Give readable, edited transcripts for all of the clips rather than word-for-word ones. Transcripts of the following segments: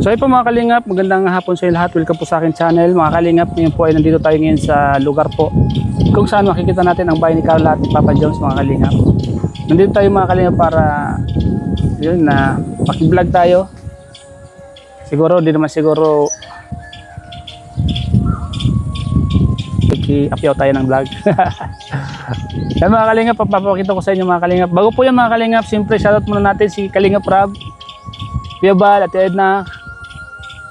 So ayun po mga kalingap, magandang hapon sa inyo lahat. Welcome po sa akin channel mga kalingap. Ngayon po ay nandito tayo ngayon sa lugar po kung saan makikita natin ang bahay ni Carla at ni Papa Jones mga kalingap. Nandito tayo mga kalingap para yun na paki-vlog tayo. Siguro, di naman siguro i-upyaw tayo ng vlog. Yan mga kalingap, papapakita ko sa inyo mga kalingap. Bago po yan mga kalingap, siyempre shoutout muna natin si Kalingap Rab, Pia Bal, at Edna.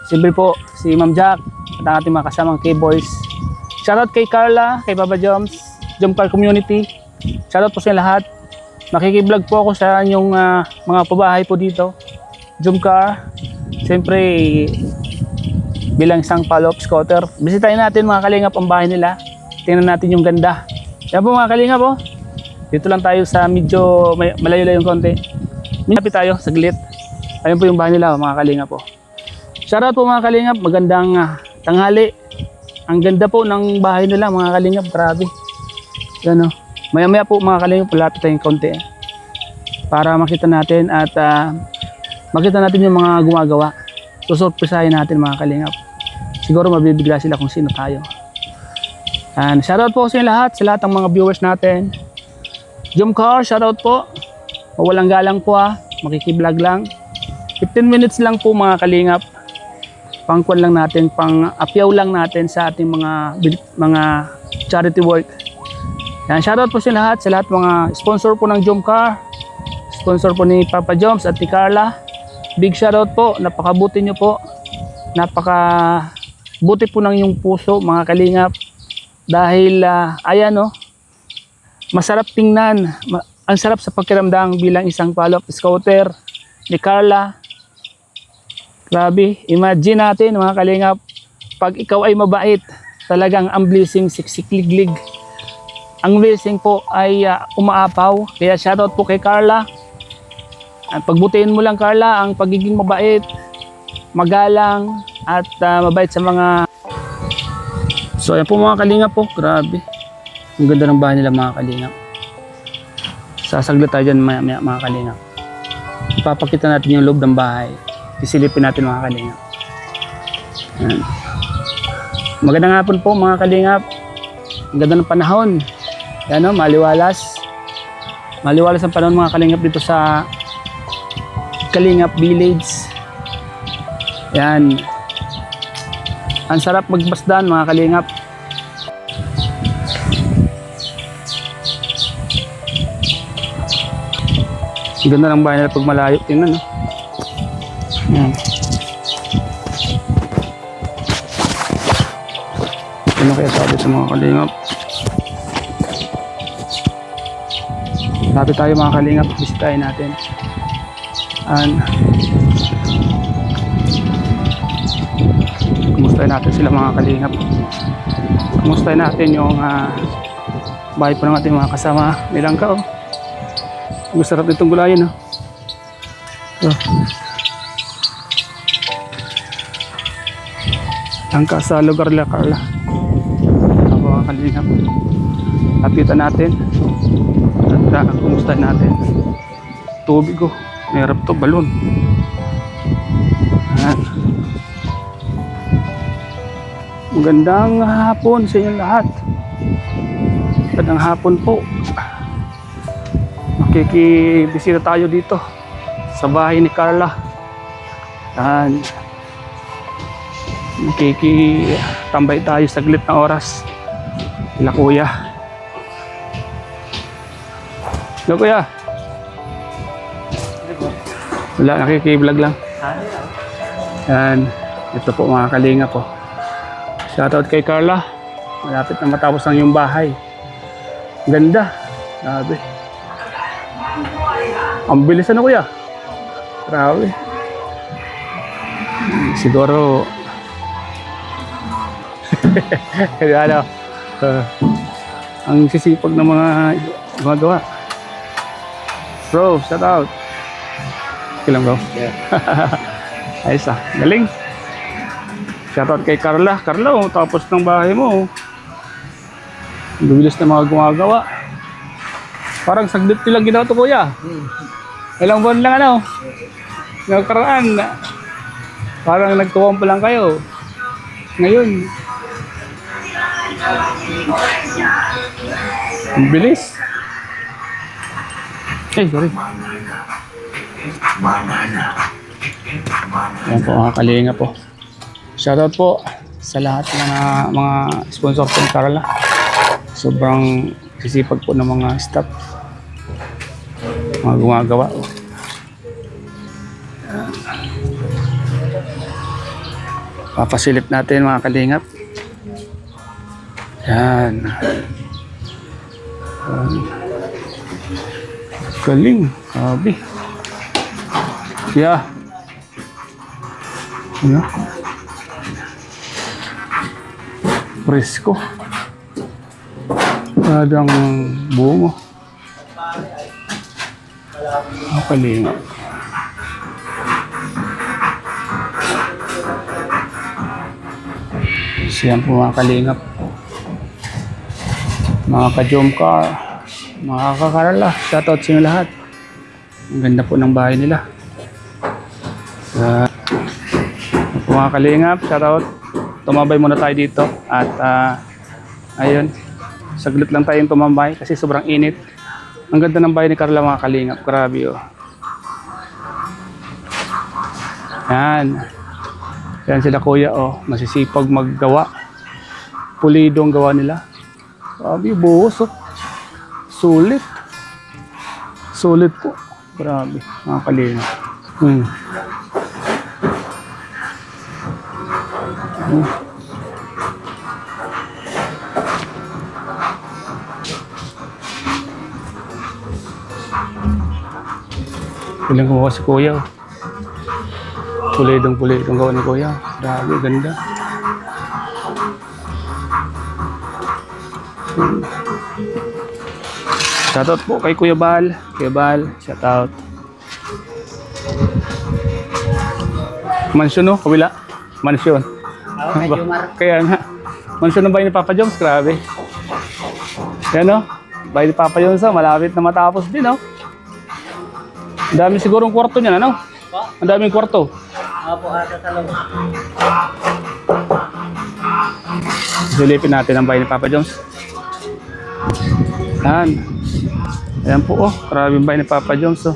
Siyempre po si Ma'am Jack at ang ating mga kasamang K-Boys. Shoutout kay Carla, kay Papa Jones, Jomcar Community. Shoutout po sa lahat. Nakikiblog po ako sa inyong mga pabahay po dito. Jomcar. Siyempre bilang isang follow-up scouter, bisitahin natin mga kalingap ang bahay nila. Tingnan natin yung ganda. Yan po mga kalingap po. Dito lang tayo sa medyo malayo-layo yung konti. Malapit tayo, saglit. Ayun po yung bahay nila mga kalingap po. Shoutout po mga kalingap, magandang tanghali. Ang ganda po ng bahay nila mga kalingap, grabe. Yan o. Maya-maya po mga kalingap, lapit tayong konti. Para makita natin at makita natin yung mga gumagawa. Susurpresahin natin mga kalingap. Siguro mabibigla sila kung sino tayo. And shoutout po sa lahat ng mga viewers natin. Jomcar, shoutout po. Walang galang po makikiblog lang. 15 minutes lang po mga kalingap. Pangkuan lang natin, pang-apyaw lang natin sa ating mga charity work. Yan, shoutout po sa lahat mga sponsor po ng Jomcar, sponsor po ni Papa Jones at ni Carla. Big shoutout po, napakabuti nyo po, napakabuti po ng yung puso mga kalingap. Dahil ayan masarap tingnan, ang sarap sa pakiramdam bilang isang follow-up scouter ni Carla. Grabe, imagine natin mga kalingap, pag ikaw ay mabait, talagang ang blessing siksikliglig. Ang blessing po ay umaapaw. Kaya shoutout po kay Carla. At pagbutihin mo lang Carla ang pagiging mabait, magalang at mabait sa mga. So ayan po mga kalingap po, grabe. Ang ganda ng bahay nila mga kalingap. Sasaglit tayo dyan mga kalingap. Ipapakita natin yung loob ng bahay. Isilipin natin mga kalingap. Ayan. Magandang hapon po mga kalingap. Ang ganda ng panahon. Yan maliwalas. Maliwalas ang panahon mga kalingap dito sa Kalingap Village. Yan. Ang sarap magbasdan mga kalingap. Ang ganda ng bahay nila pag malayo. Tingnan Yan. Ano kaya sabi sa mga kalingap? Lapit tayo mga kalingap, bisitahin natin. Kumustahin natin sila mga kalingap. Kumustahin natin yung bahay po ng ating mga kasama. Nilang ka Masarap nitong gulayin Tangka sa lugar nila Carla. Mga kalingap, lapitan natin at kumustahin natin. Tubig mayroon to balon. Ayan. Magandang hapon sa inyo lahat. Magandang hapon po. Makikibisita tayo dito sa bahay ni Carla. Ayan. Makikitambay tayo saglit na oras. Sila kuya. Hello kuya. Wala, nakikiblog lang. Yan. Ito po mga kalinga po. Shoutout kay Carla. Malapit na matapos ng yung bahay. Ganda. Grabe. Ang bilis kuya. Grabe. Siguro ang sisipag ng mga gumagawa. Bro, shout out. Okay lang bro. Yeah. Ayos galing. Shout out kay Carla. Carla, tapos ng bahay mo. Bibilis na mga gumagawa. Parang saglit nilang ginawa to kuya. Ilang buwan lang nagkaraan. Parang nagtuwang pa lang kayo. Ngayon. Ang bilis. Sorry. Ayan po mga kalinga po. Shoutout po sa lahat ng mga sponsor po ng Carla. Sobrang sisipag po ng mga staff. Mga gumagawa. Papasilip natin mga kalingap. Yan. Galing. Sabi. Yeah. Yeah. Presko. Adang bungo. Kalingap. Siyan po mga kalingap. Mga ka-Jomcar, mga ka-Carla, shoutout sa inyo lahat. Ang ganda po ng bahay nila. Mga kalingap, shoutout. Tumambay muna tayo dito. At ayun, saglit lang tayong tumambay kasi sobrang init. Ang ganda ng bahay ni Carla mga kalingap. Grabe oh. Yan. Yan sila kuya oh. Masisipag maggawa. Pulido ang gawa nila. Grabe, buhos oh. Sulit. Sulit po. Grabe, mga kalingap. Pilang kumuha si kuya oh. Pulidong gawa ni kuya. Grabe, ganda. Shoutout po kay Kuya Bal. Kuya Bal, shoutout. Mansyon no? Kabila? Mansyon. Kaya nga. Mansyon na bahay ni Papa Joms? Grabe. Yan no? Bahay ni Papa Joms malapit na matapos din no? Ang dami sigurong kwarto niyan ano? Ang daming kwarto. Opo, ata talong. Silipin natin ang bahay ni Papa Joms. Yan. Ayan po oh, grabe yung bahay ni Papa Joms oh.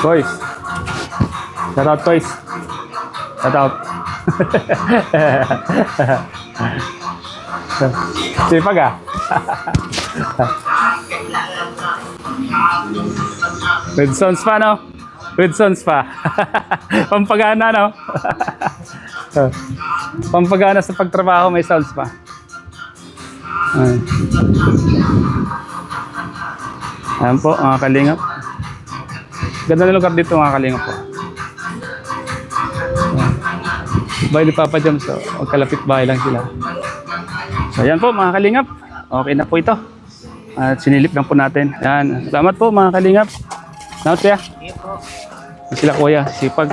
Toys. Shout out Toys. Shout out. Sipag ah. With sons pa no? With sons pa. Pampagana no? Pampagana sa pagtrabaho may sounds pa. Ayan po mga kalingap. Ganda na lugar dito mga kalingap po. Bahay ni Papa Joms so, kalapit bahay lang sila. So ayan po mga kalingap. Okay na po ito. At sinilip lang po natin. Ayan. Salamat po mga kalingap. Salamat kuya. Sila kuya, sipag.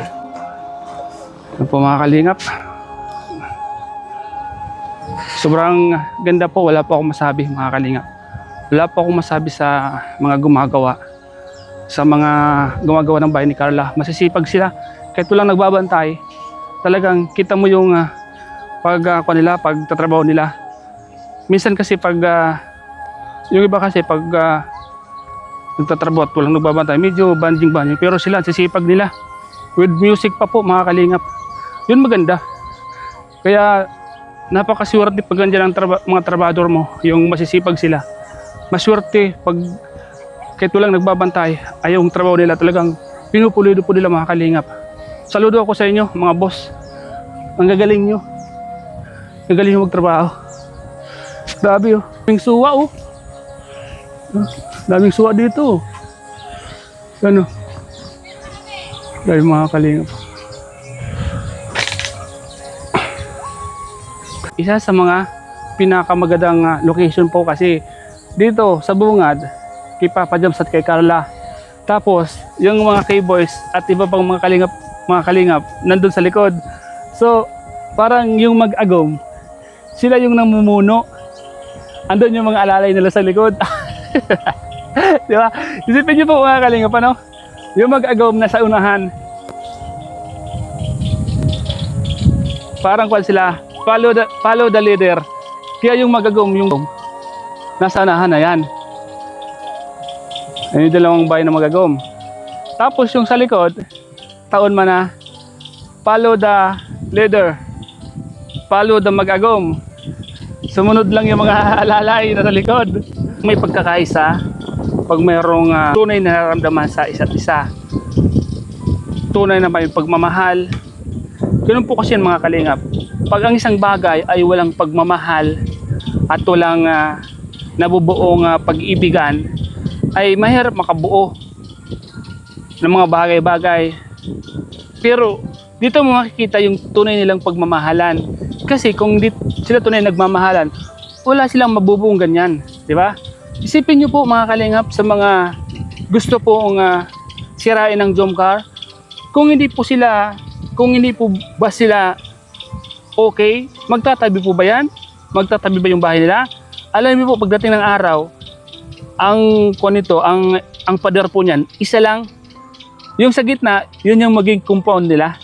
Ayan po mga kalingap. Sobrang ganda po. Wala po akong masabi mga kalingap. Wala po akong masabi sa mga gumagawa. Sa mga gumagawa ng bahay ni Carla. Masisipag sila. Kahit walang nagbabantay. Talagang kita mo yung pagtatrabaho nila. Minsan kasi yung iba kasi pag nagtatrabaho at walang nagbabantay, medyo banjing-banjing. Pero sila, sisipag nila. With music pa po mga kalingap. Yun maganda. Kaya napakaswerte pag nandiyan ang mga trabador mo, yung masisipag sila. Maswerte pag kahit walang nagbabantay, ay yung trabaho nila talagang pinupulido po nila mga kalingap. Saludo ako sa inyo mga boss. Ang gagaling nyo. Gagaling nyo magtrabaho. Grabe oh. Daming suwa oh. Daming suwa dito. Ano? Dahil mga kalingap. Isa sa mga pinakamagandang location po kasi dito sa Bungad, kay Papa Joms at kay Carla. Tapos, yung mga K-boys at iba pang mga kalingap nandun sa likod. So, parang yung mag-agom, sila yung namumuno. Andun yung mga alalay nila sa likod. Di ba? Isipin niyo po mga kalingap, ano? Yung mag-agom na sa unahan. Parang kwan sila, follow the leader. Kaya yung mag-agom, yung nasa unahan na yan. Yung dalawang bayan na mag-agom. Tapos yung sa likod, taon man na, follow the leader. Follow the mag-agom. Sumunod lang yung mga alalay na sa likod. May pagkakaisa pag mayroong tunay na nararamdaman sa isa't isa. Tunay na may pagmamahal. Ganun po kasi yan mga kalingap. Pag ang isang bagay ay walang pagmamahal at walang nabubuong pag-ibigan, ay mahirap makabuo ng mga bagay-bagay. Pero dito mo makikita yung tunay nilang pagmamahalan. Kasi kung di sila tunay nagmamahalan, wala silang mabubuong ganyan, di ba? Isipin niyo po mga kalingap sa mga gusto pong sirain ng Jomcar, kung hindi po ba sila okay, magtatabi po ba yan? Magtatabi ba yung bahay nila? Alam niyo po pagdating ng araw, ang pader po niyan, isa lang. Yung sa gitna, yun yung maging compound nila.